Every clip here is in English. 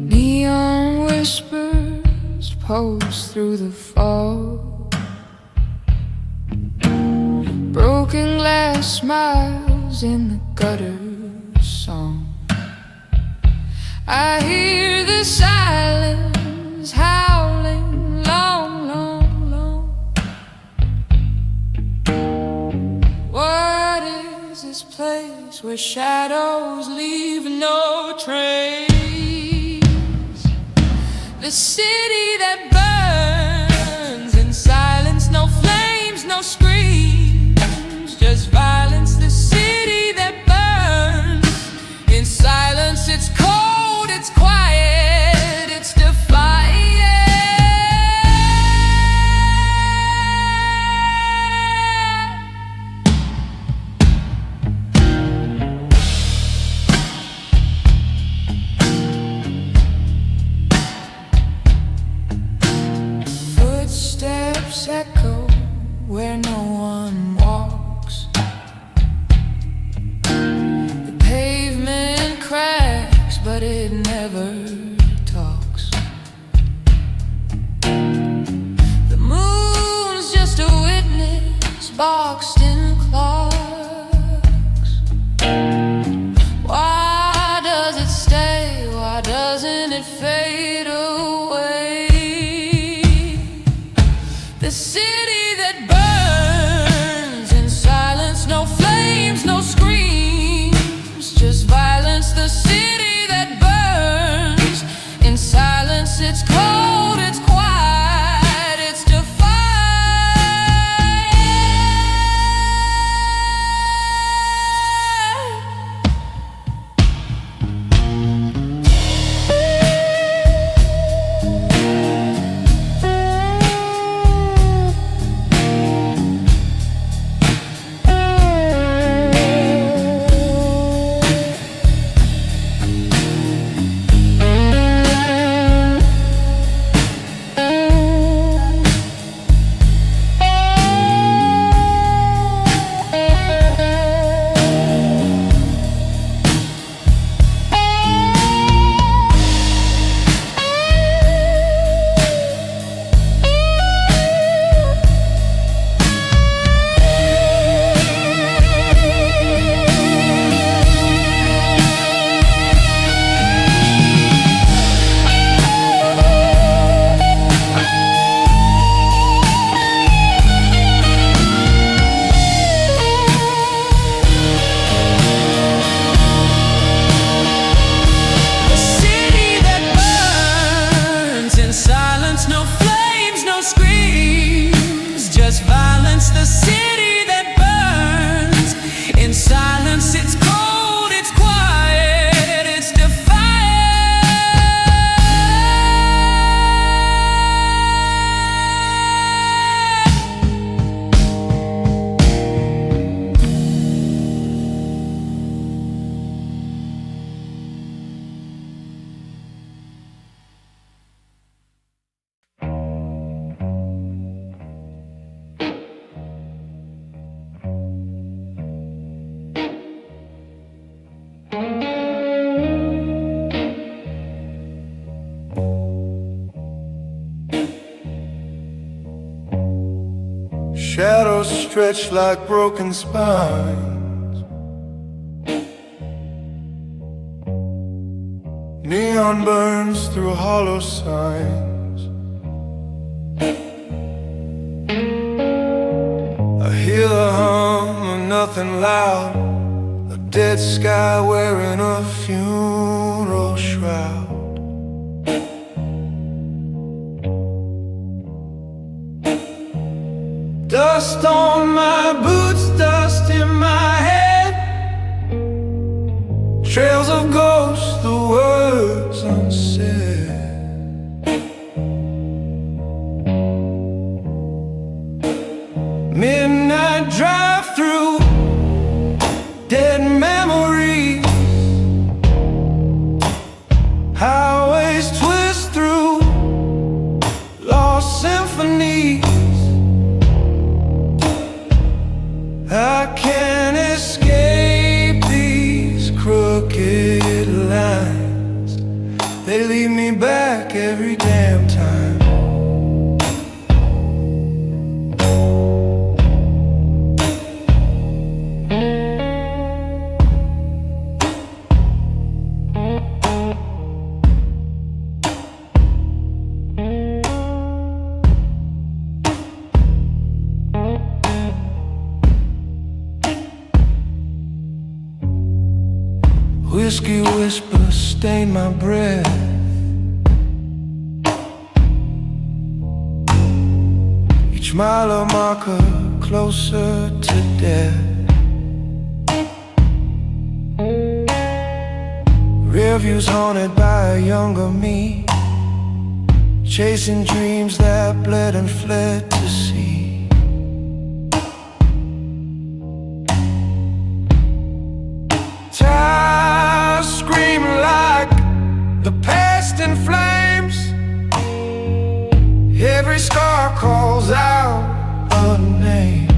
Neon whispers pulse through the fog. Broken glass smiles in the gutter song. I hear the silence howling long, long, long. What is this place where shadows leave no trace? The city that burns in silence, no flames, no screams, just violence. The city that burns in silence, it's cold, it's quiet, it's defiant. Footsteps echo where no one walks. The pavement cracks, but it never talks. The moon's just a witness boxed in clocks. Why does it stay? Why doesn't it fade away? The city that burns in silence, no flames, no screams, just violence. The city that burns in silence, it's cold, it's quiet, it's defiant. No flames, no screams, just violence. The city that burns in silence, it's cold, it's quiet, it's Shadows stretch like broken spines. Neon burns through hollow signs. I hear the hum of nothing loud, a dead sky wearing a funeral shroud. Dust on my boots, dust in my head, trails of ghosts, the words unsaid. Midnight drive through dead memories, Whiskey whispers stain my breath. Each mile a marker closer to death. Rear views haunted by a younger me, chasing dreams that bled and fled to sea. Tires scream like the past in flames. Every scar calls out a name.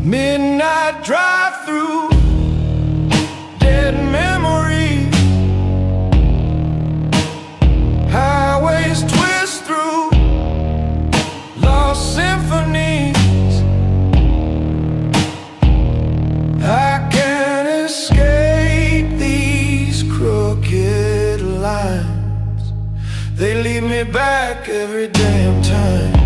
Midnight drive-through, dead memories. Highways twist through lost symphonies. I can't escape these crooked lines. They lead me back every damn time.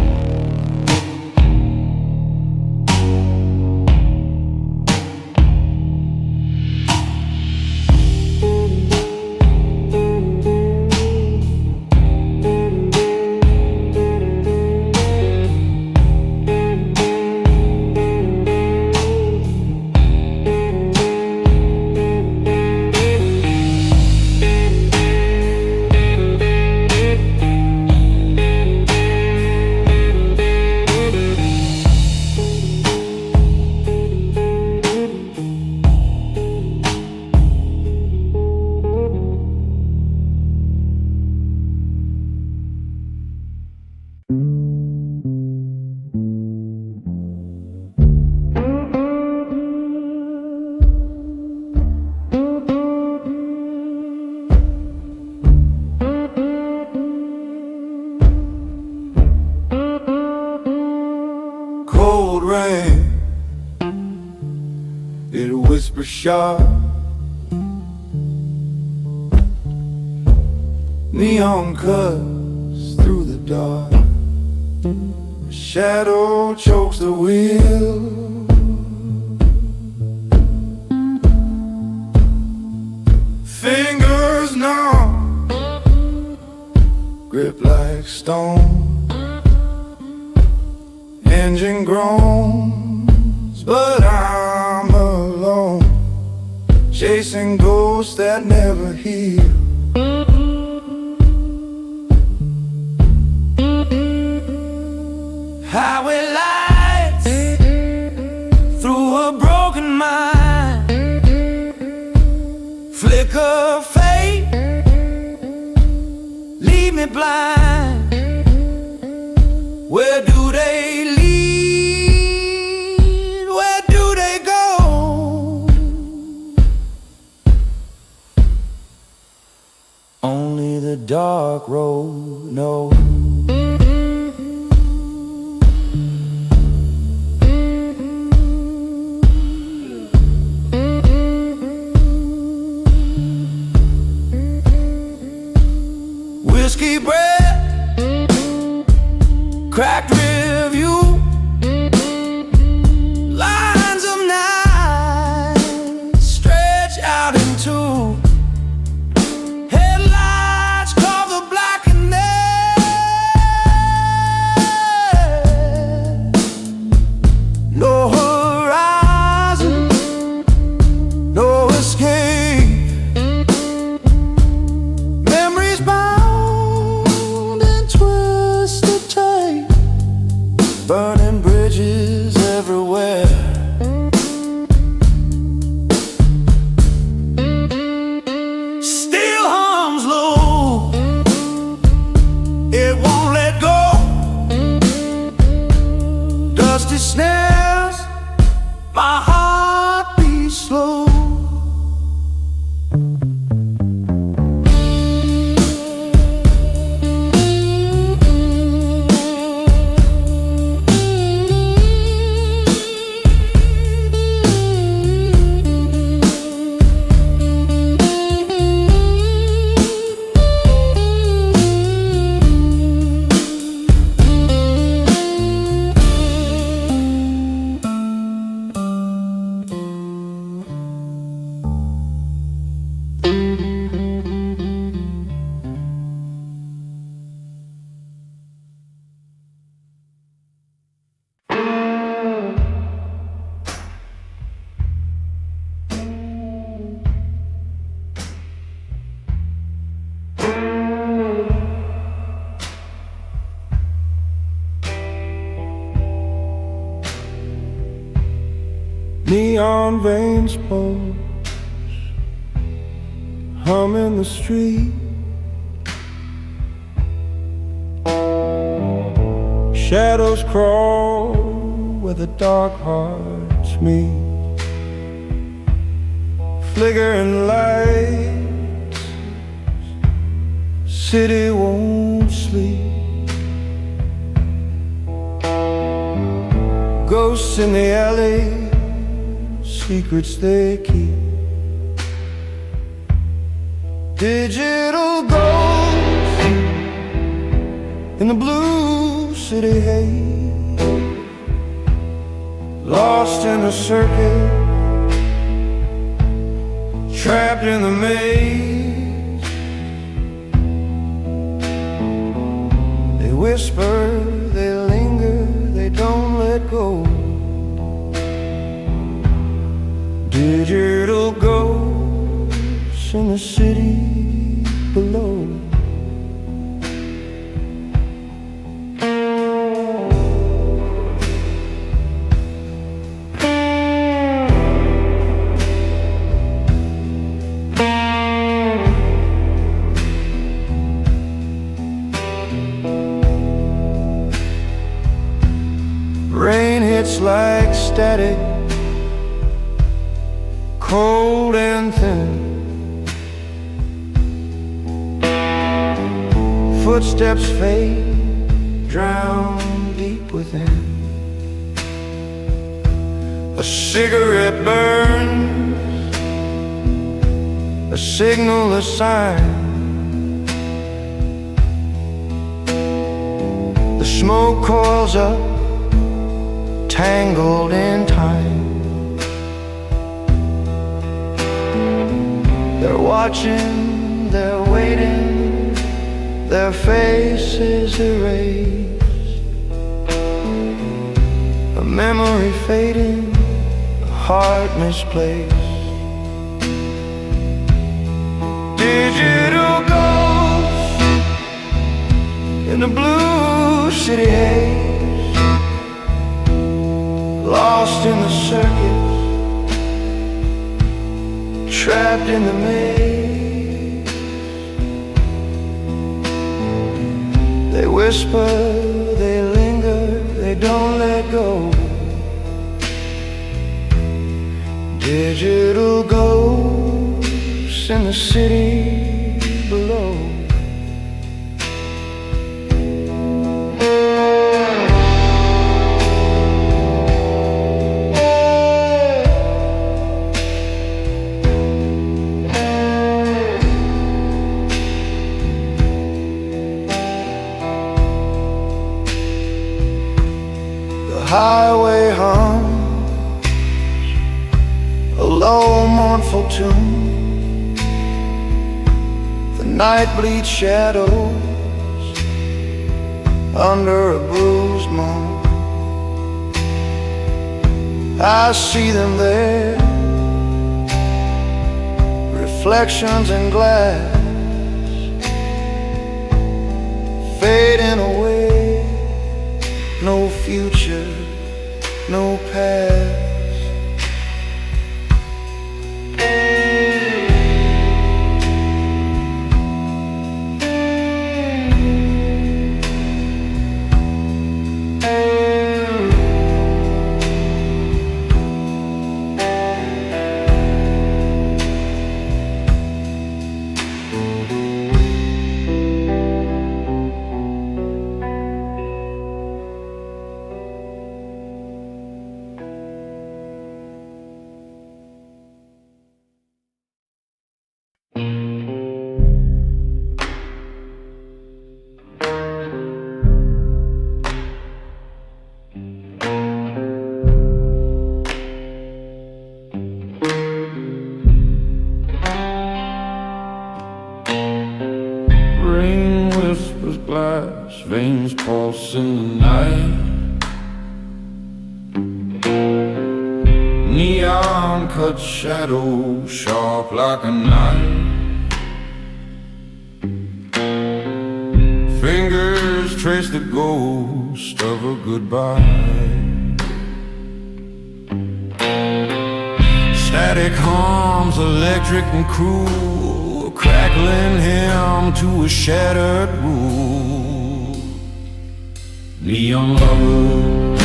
Cold rain, it whispers sharp. Neon cuts through the dark. A shadow chokes the wheel. Fingers numb, grip like stone. Engine groans, but I'm alone, chasing ghosts that never heal. Highway lights through a broken mind. Flicker fate, leave me blind. Where do they lead? Where do they go? Only the dark road knows. Whiskey breath, cracked review, lines of night stretch out into headlights cover blackened air. No horizon, no escape. Memories bound in twisted tape, burning bridges everywhere. Still hums low, it won't let go. Dusty snares, my heart beats slow. Neon veins pulse, hum in the street. Shadows crawl where the dark hearts meet. Flickering lights, city won't sleep. Ghosts in the alley, secrets they keep. Digital ghosts in the blue city haze, lost in the circuit, trapped in the maze. They whisper, they linger, they don't let go. Digital ghosts in the city below. Rain hits like static, cold and thin. Footsteps fade, drown deep within. A cigarette burns, a signal, a sign. The smoke coils up, tangled in time. They're watching, they're waiting, their faces erased. A memory fading, a heart misplaced. Digital ghosts in the blue city haze, lost in the circuits, trapped in the maze. They whisper, they linger, they don't let go. Digital ghosts in the city below. Highway hums a low mournful tune. The night bleeds shadows under a bruised moon. I see them there, reflections in glass, fading away. No future, no past. Veins pulse in the night. Neon cut shadow sharp like a knife. Fingers trace the ghost of a goodbye. Static hums, electric and cruel, crackling him to a shattered rule. Neon lover,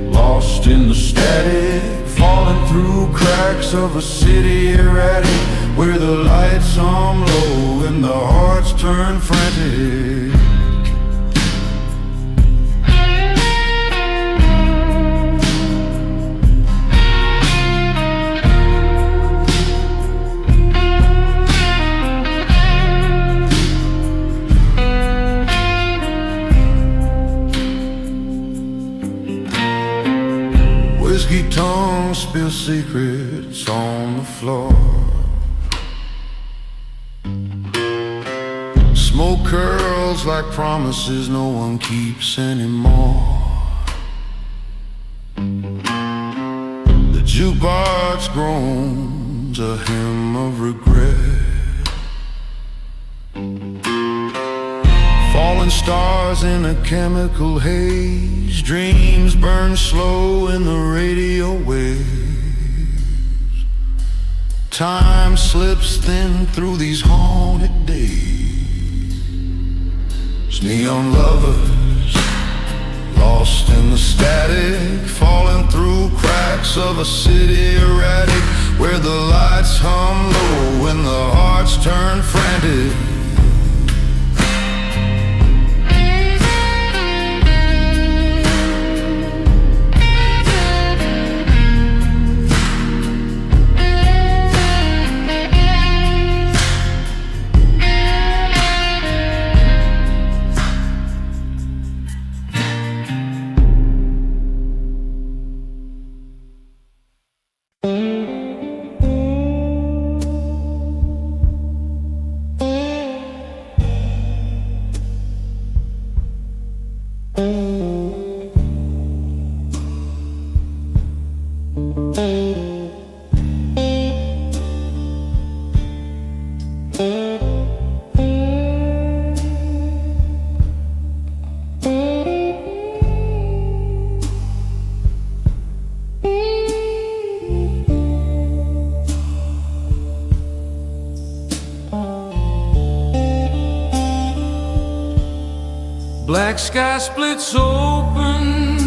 lost in the static, falling through cracks of a city erratic, where the lights hum low and the hearts turn frantic. Whiskey tongues spill secrets on the floor. Smoke curls like promises no one keeps anymore. The jukebox groans a hymn of regret. Falling stars in a chemical haze, dreams burn slow in the radio waves. Time slips thin through these haunted days. Neon lovers, lost in the static, falling through cracks of a city erratic, where the lights hum low and the hearts turn frantic. Black sky splits open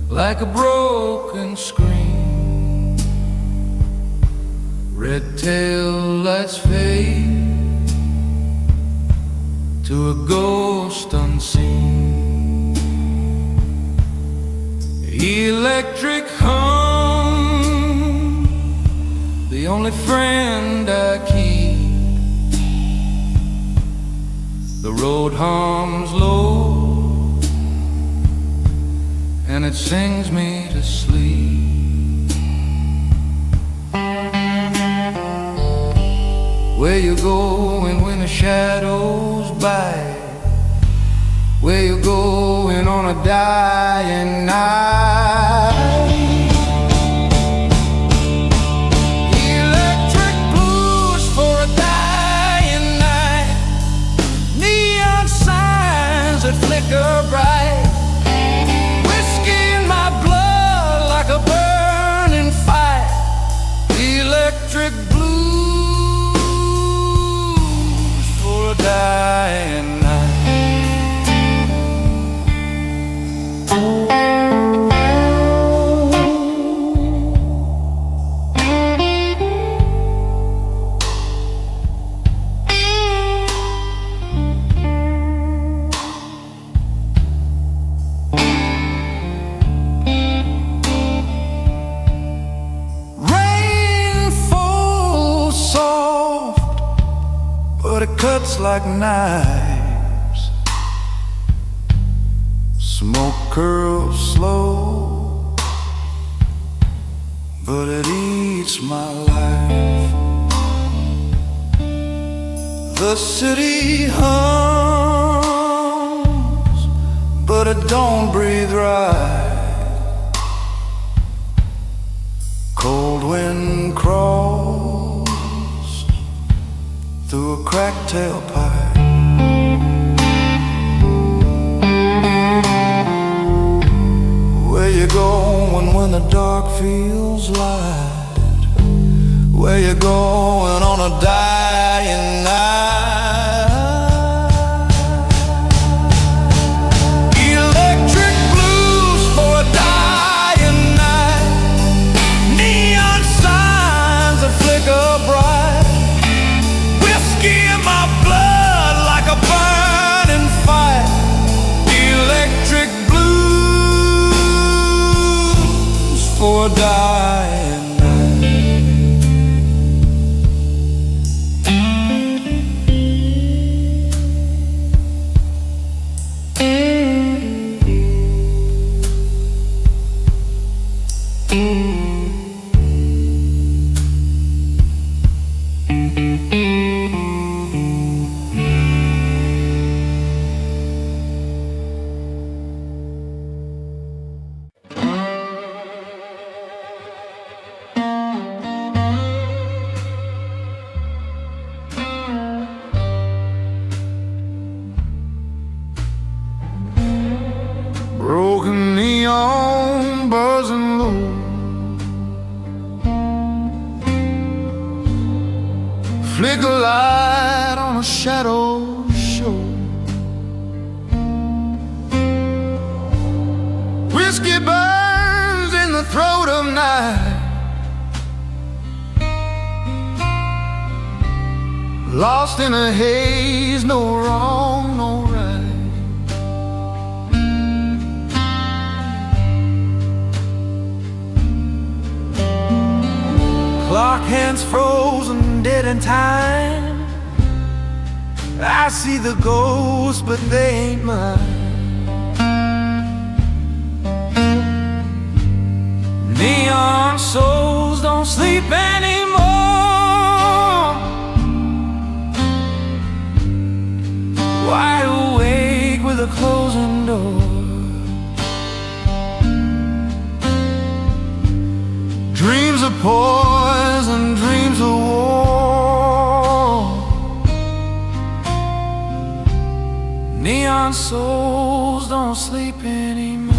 like a broken screen. Red tail lights fade to a ghost unseen. Electric hum, the only friend I keep. The road hums low, and it sings me to sleep. Where you going when the shadows bite? Where you going on a dying night? Electric blues for a dying night. Neon signs that flicker bright. Whiskey in my blood like a burning fire. Electric blues for a dying night. Rainfall soft, but it cuts like knives. Smoke curls slow, but it eats my life. The city hums, but it don't breathe right. Cold wind crawls through a cracked tailpipe. Where you going going when the dark feels light? Where you going on a dying night? Electric blues for a dying night. Neon signs that flicker bright. Whiskey in my blood like a burning fire. Electric blues for a dying night. Broken neon buzzing low. Flicker light on a shadow show. Whiskey burns in the throat of night. Lost in a haze, no wrong, no right. Clock hands frozen, dead in time. I see the ghosts, but they ain't mine. Neon souls don't sleep anymore. Wide awake with a closing door. Dreams of poison, dreams of war. Neon souls don't sleep anymore.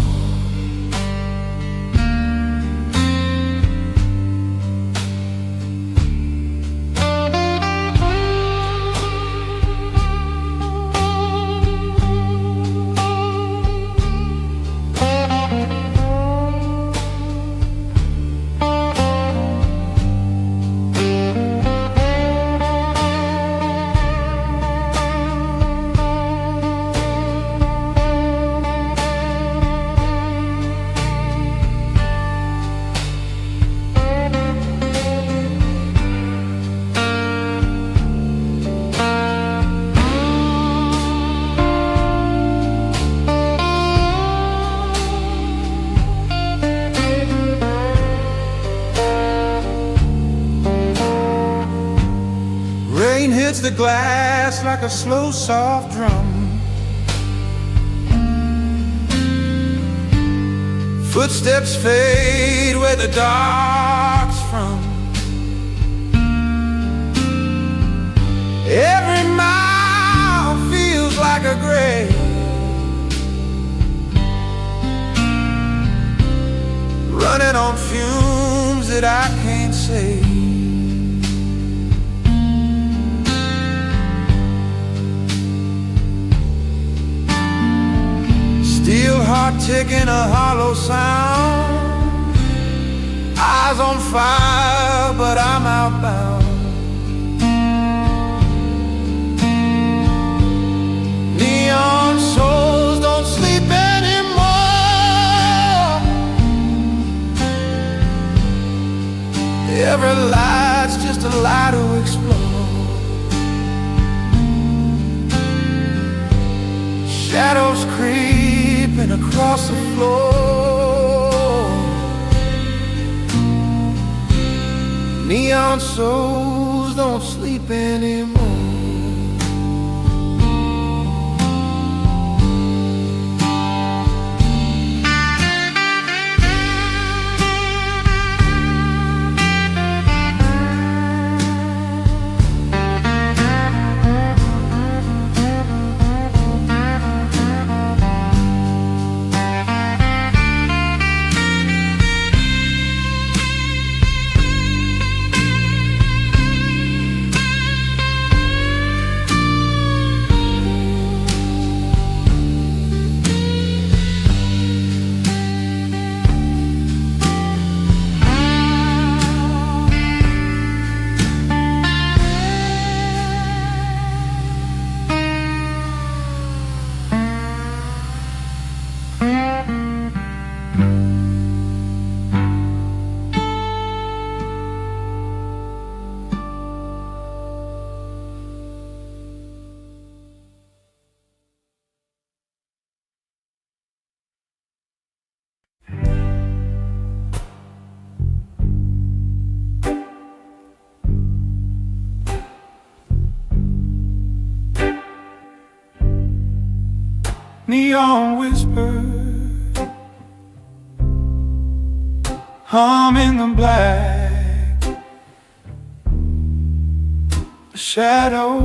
Rain hits the glass like a slow, soft drum. Footsteps fade where the dark's from. Every mile feels like a grave. Running on fumes that I can't save. Steel heart ticking, a hollow sound. Eyes on fire, but I'm outbound. Neon souls don't sleep anymore. Every light's just a light to explore. Shadows creeping across the floor. Neon souls don't sleep anymore. neon whisper, hum in the black, a shadow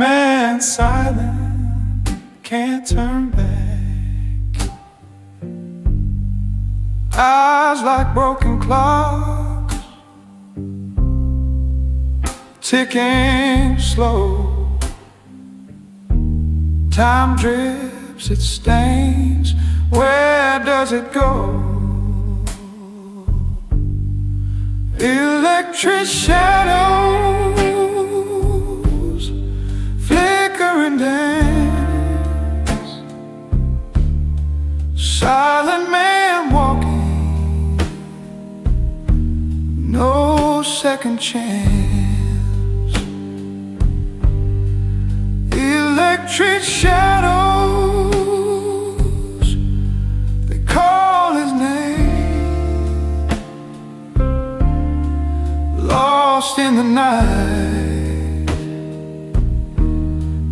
man silent, can't turn back. Eyes like broken clocks, ticking slow. Time drips, it stains, where does it go? Electric shadows flicker and dance. Silent man walking, no second chance. Electric shadows, they call his name. Lost in the night,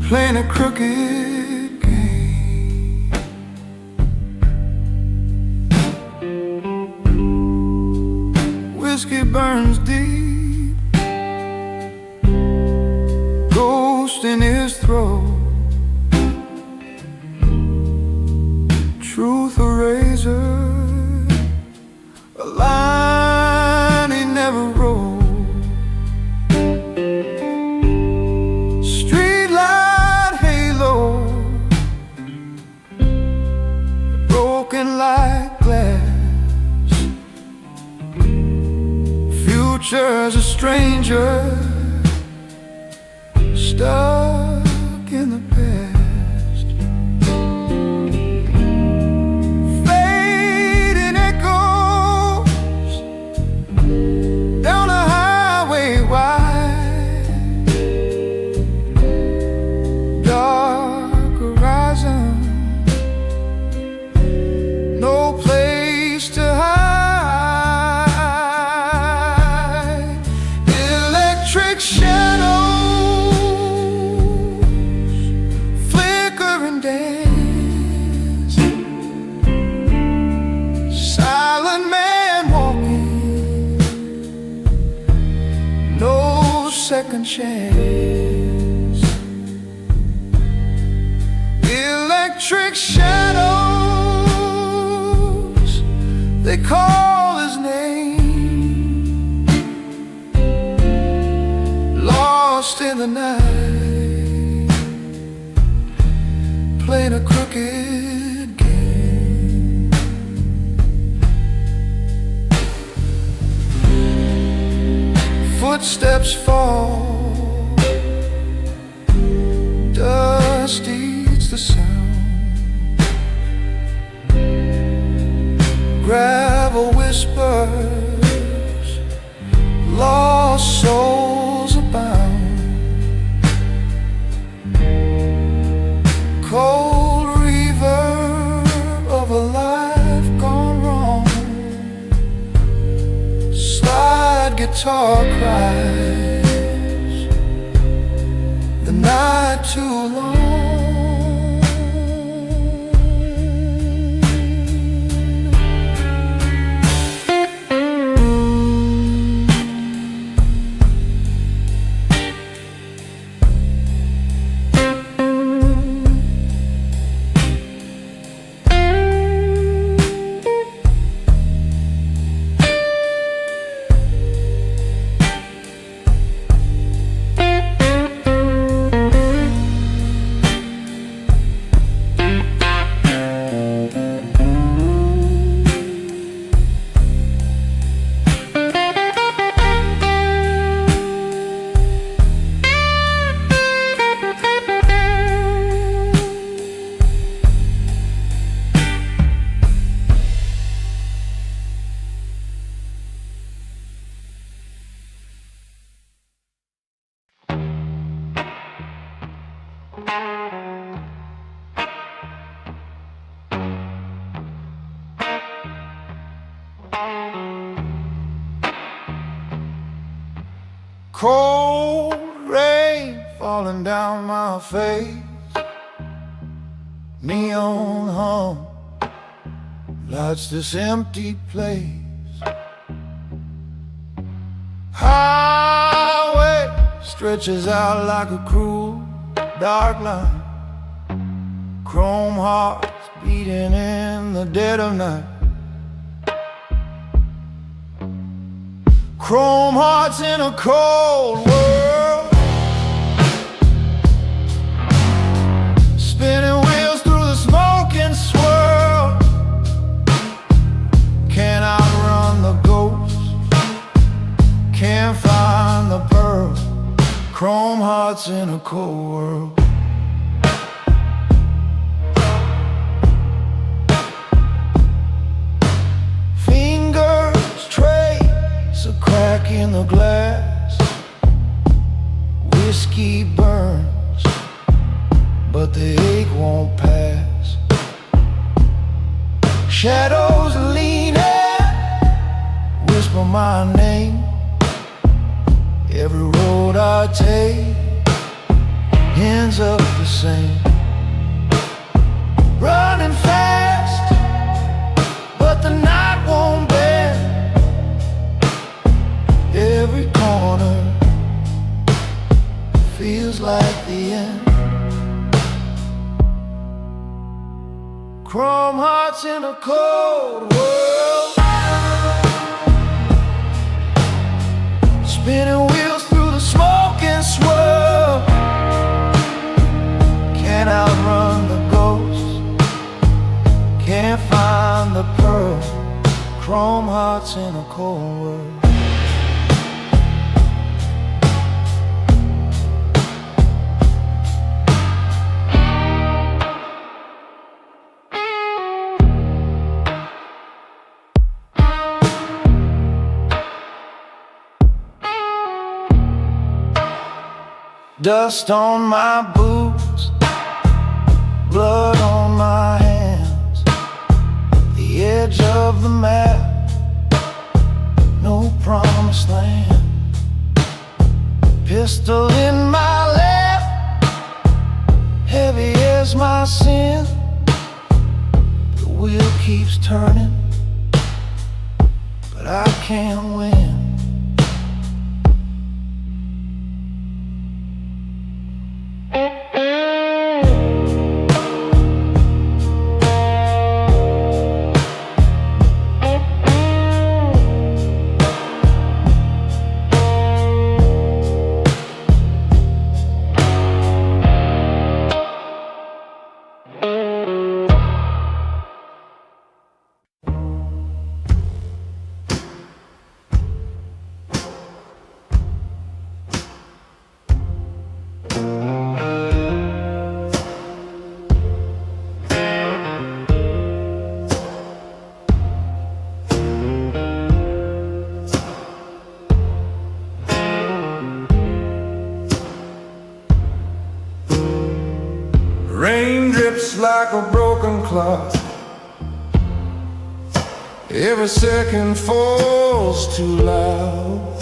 playing a crooked game. Whiskey burns deep, ghost in his throat. Truth a razor, a line he never wrote. Streetlight halo, broken like glass. Future's a stranger, stuck in the past. Fading echoes down a highway wide. Dark horizon, no place to hide. Electric shadows dance. Silent man walking, no second chance. Electric shadows, they call his name. Lost in the night, playing a crooked game. Footsteps fall, dust eats the sound. Gravel whispers, lost souls abound. Cold reverb of a life gone wrong. Slide guitar cries, the night too long. Cold rain falling down my face, Neon hum lights this empty place. Highway stretches out like a cruel dark line. Chrome hearts beating in the dead of night. Chrome hearts in a cold world, spinning wheels through the smoke and swirl. Can't outrun the ghost, can't find the pearl. Chrome hearts in a cold world. Fingers trace a crack in the glass. Whiskey burns, but the ache won't pass. Shadows lean in, whisper my name. Every road I take ends up the same. Running fast, but the night won't bend. Every corner feels like the end. Chrome hearts in a cold world, spinning wheels through the smoke and swirl. Can't outrun the ghost, can't find the pearl. Chrome hearts in a cold world. Dust on my boots, blood on my hands. The edge of the map, no promised land. Pistol in my lap, heavy as my sin. The wheel keeps turning, but I can't win. Rain drips like a broken clock. Every second falls too loud.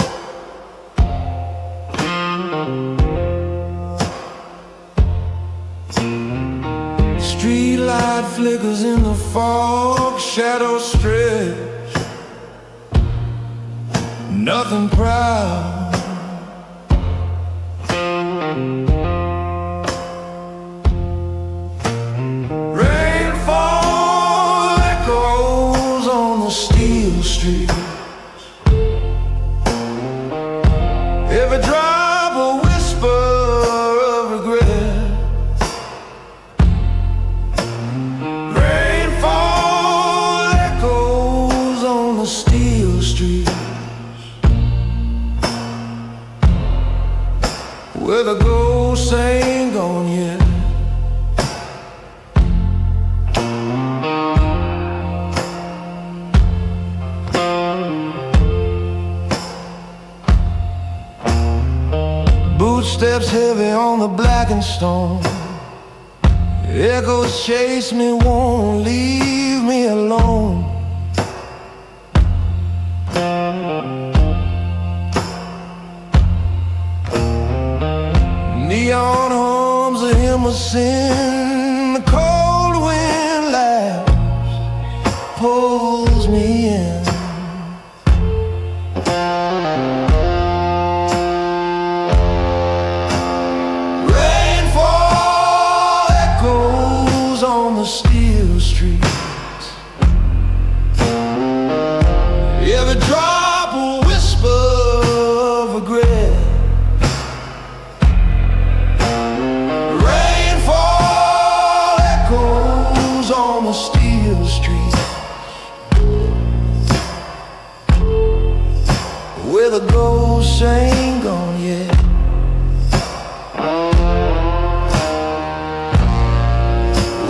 Street light flickers in the fog. Shadows stretch, nothing proud. Rainfall echoes on the steel street. Every drop a whisper of regret. Rainfall echoes on the steel street, where the ghosts ain't gone yet. Footsteps heavy on the blackened stone. Echoes chase me, won't leave me alone. Neon hums of Immerse in the cold pulls me in. Rainfall echoes on the steel streets. Every drop a whisper of regret. Rainfall echoes on the steel streets, where the ghosts ain't gone yet.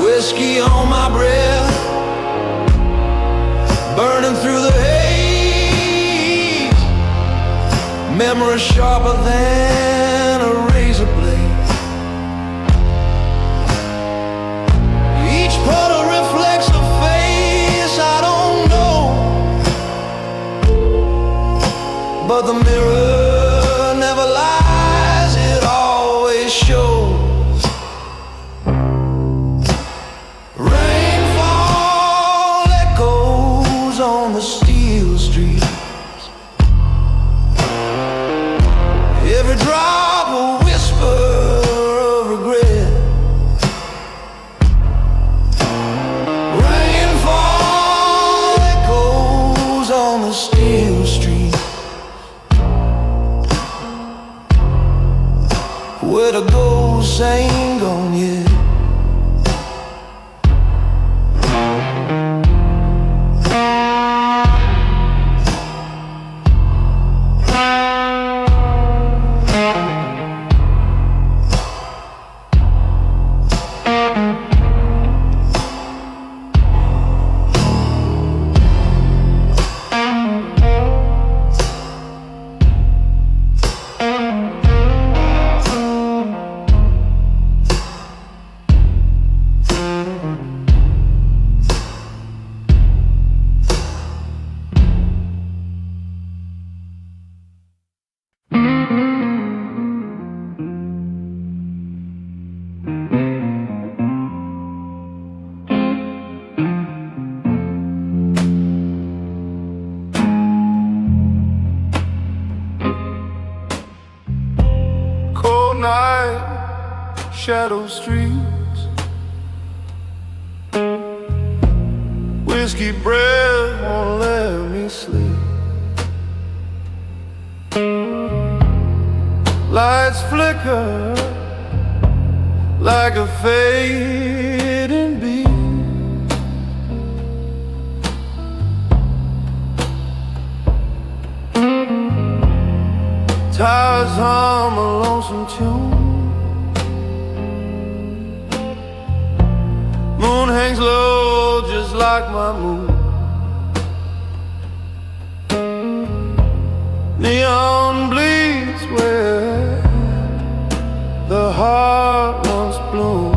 Whiskey on my breath, burning through the haze. Memory sharper than a razor blade. Each puddle reflects a face I don't know, but the mirror never lies, it always shows. Rainfall echoes on the steel streets. Every drop a whisper of regret. Rainfall echoes on the steel streets, where the ghosts ain't gone yet. Cold night, shadow streets, whiskey breath won't let me sleep. Lights flicker like a fading beat. Tires hum a lonesome tune. Moon hangs low just like my moon. Neon bleeds where the heart once bloomed.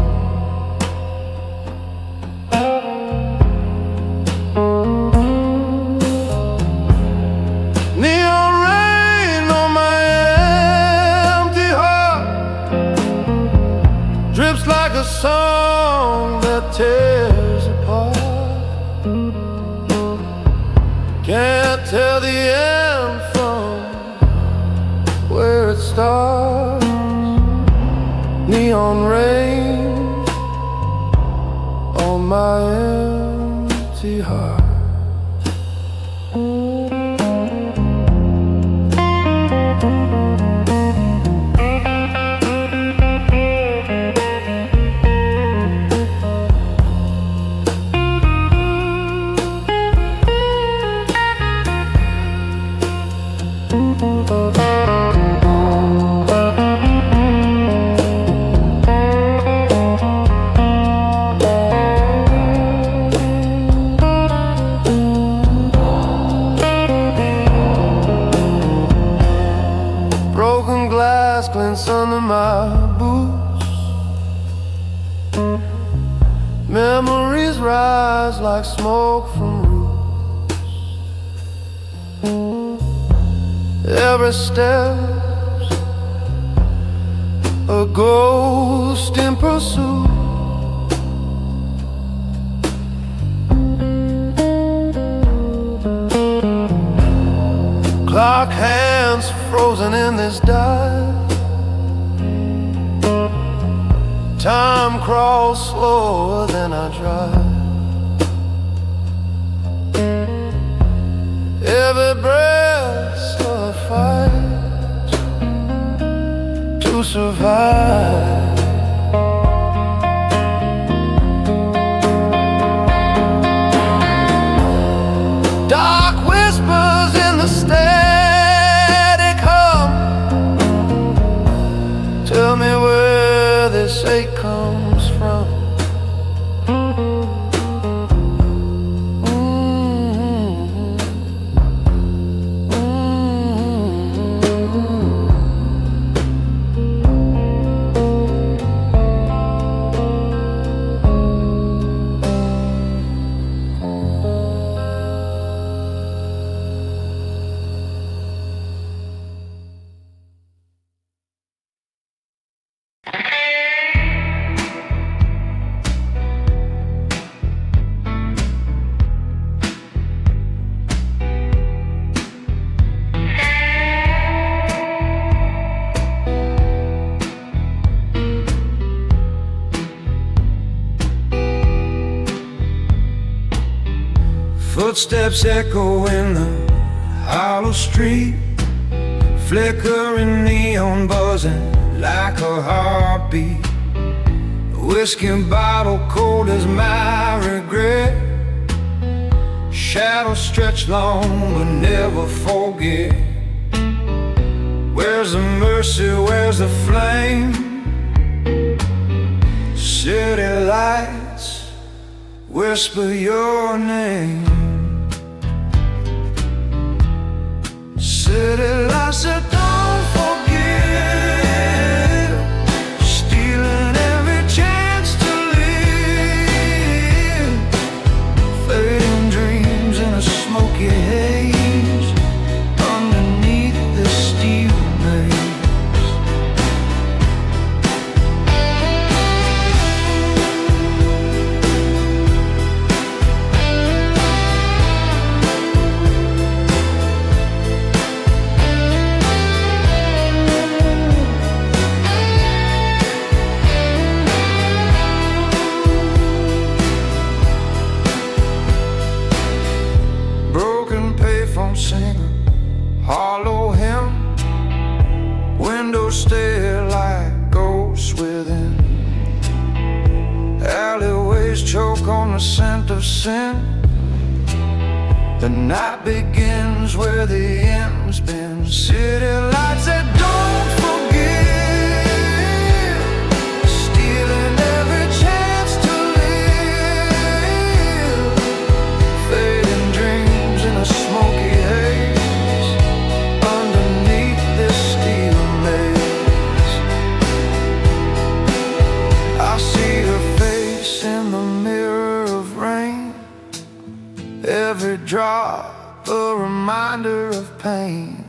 Neon rain on my empty heart, drips like a song that tears apart. Can't tell the end from where it starts. Neon rain on my empty heart. Broken glass glints under my boots. Memories rise like smoke from roots. Every step's a ghost in pursuit. like hands frozen in this dive. Time crawls slower than I drive. Every breath's a fight to survive. Dark whispers in the static hum. Tell me where this ache comes from. Footsteps echo in the hollow street, flickering neon buzzing like a heartbeat. A whiskey bottle cold as my regret. Shadows stretch long but never forget. Where's the mercy, where's the flame? City lights whisper your name. City lights that don't forgive, stealing every chance to live. Fading dreams in a smoky haze underneath the steel maze. Singer, hollow hymn, windows stare like ghosts within. Alleyways choke on the scent of sin. The night begins where the end's been. City lights that don't forgive, stealing every chance to live. Fading dreams in a smoky every drop a reminder of pain.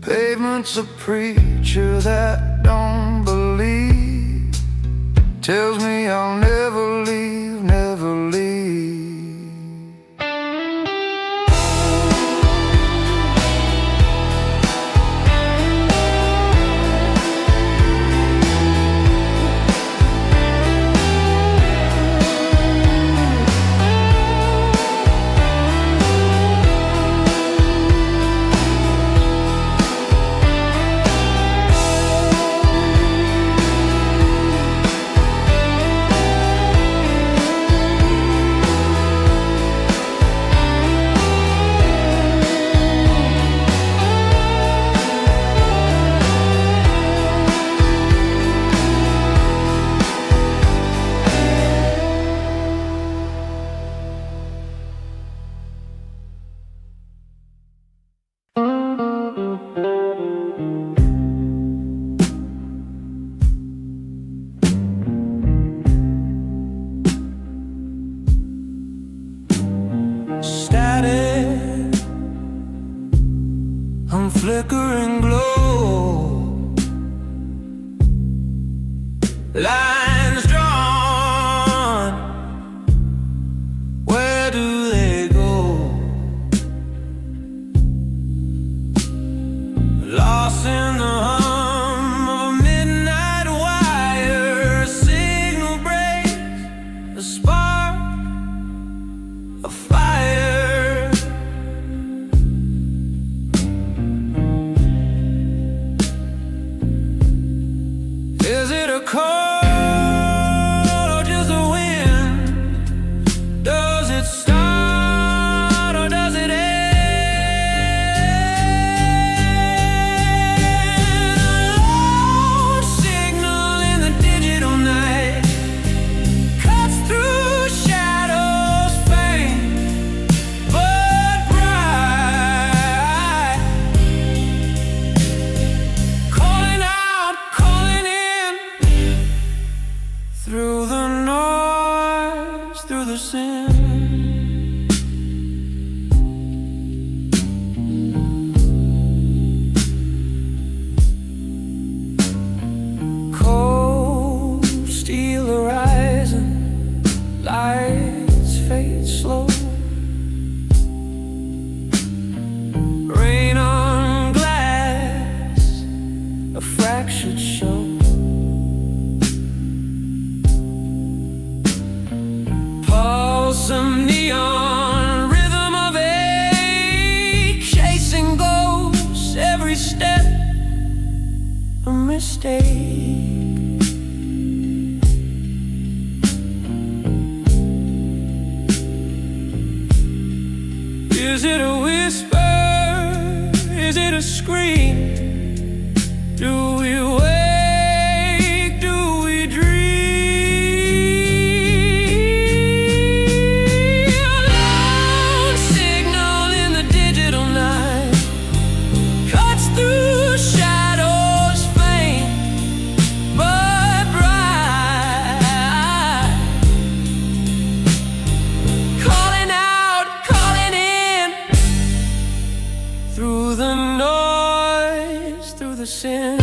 Pavement's a preacher that don't believe, tells me I'll never leave, never leave. Flickering glow, lines drawn, where do they go? Is it a whisper? Is it a scream? Do we wake? Do we dream? Lone signal in the digital night cuts through shadows faint but bright, calling out, calling in, through the noise, through the sin.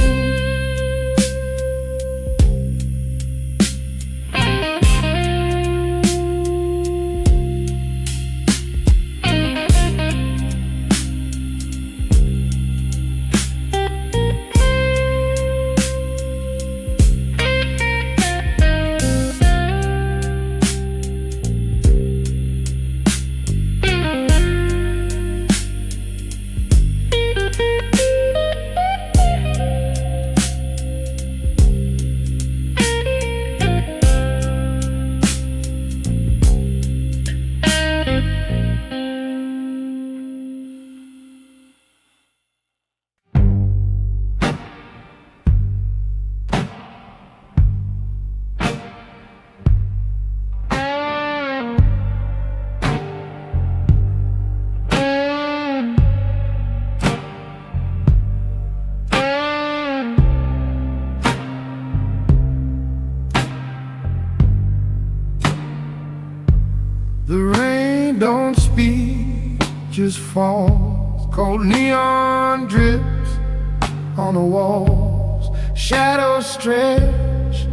The rain don't speak, just falls. Cold neon drips on the walls. Shadows stretch,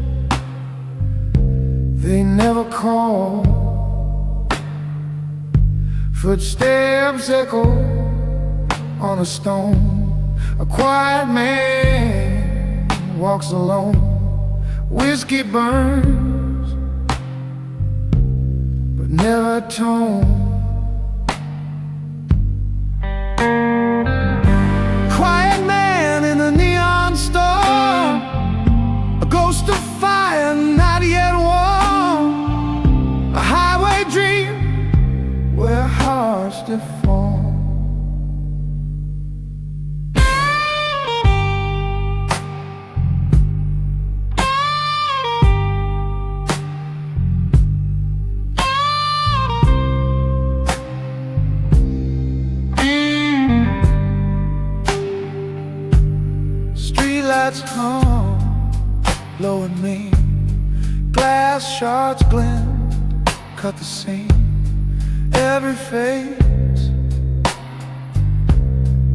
they never call. Footsteps echo on a stone. A quiet man walks alone. Whiskey burns, but never a tone. Quiet man in a neon storm, a ghost of fire not yet warm. A highway dream where hearts deform. Streetlights hum, low and mean. Glass shards glint, cut the scene. Every face,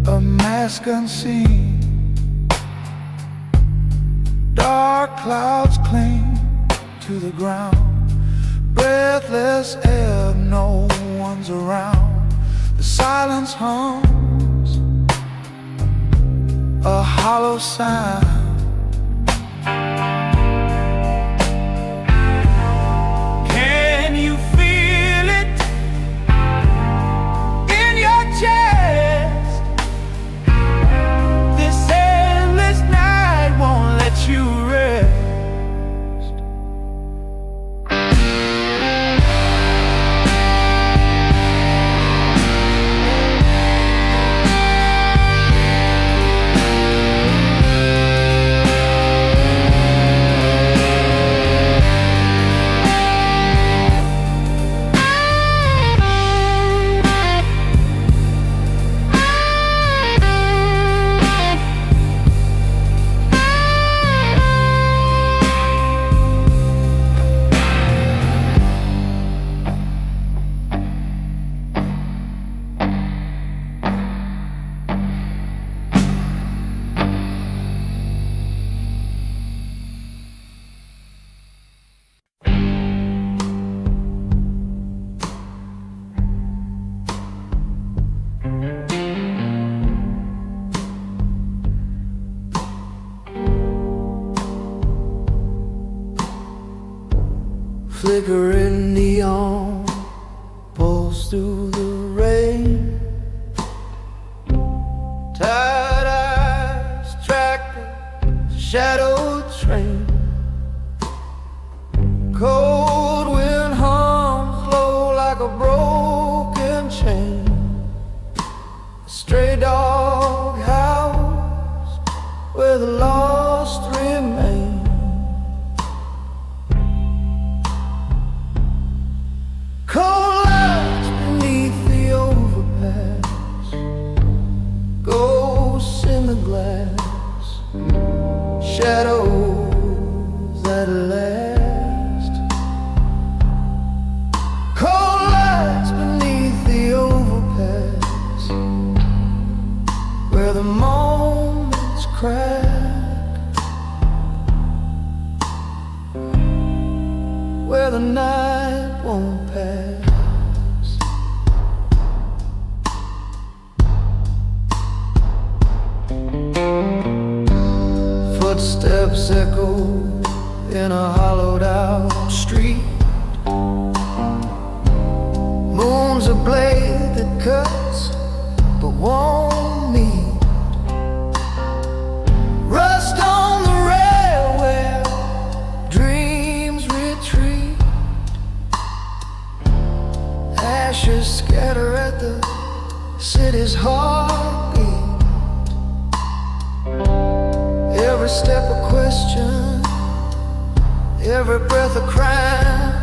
a mask unseen. Dark clouds cling to the ground. Breathless air, no one's around. The silence hums, a hollow sound. Can you feel it in your chest? This endless night won't let you rest. Flickering neon pulls through the rain. Tired eyes track the shadow train. Cold wind hums low like a broken chain. a stray dog house where the lost remain. Cold lights beneath the overpass, ghosts in the glass, shadows that last. Cold lights beneath the overpass, where the moments crack, where the night won't pass. Footsteps echo in a hollowed out street. Moon's a blade that cuts but won't meet. Rust on the rail where dreams retreat. Ashes scatter at the city's heartbeat. Every step a question, every breath a crime.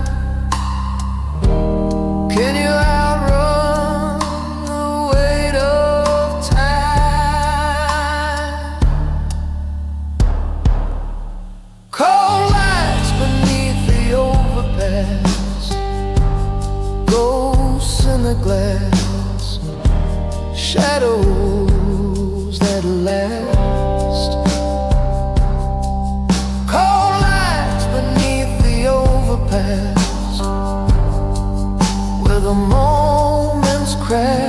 Can you outrun the weight of time? Cold lights beneath the overpass, ghosts in the glass, shadows that last. Cold lights beneath the overpass, where the moments crash.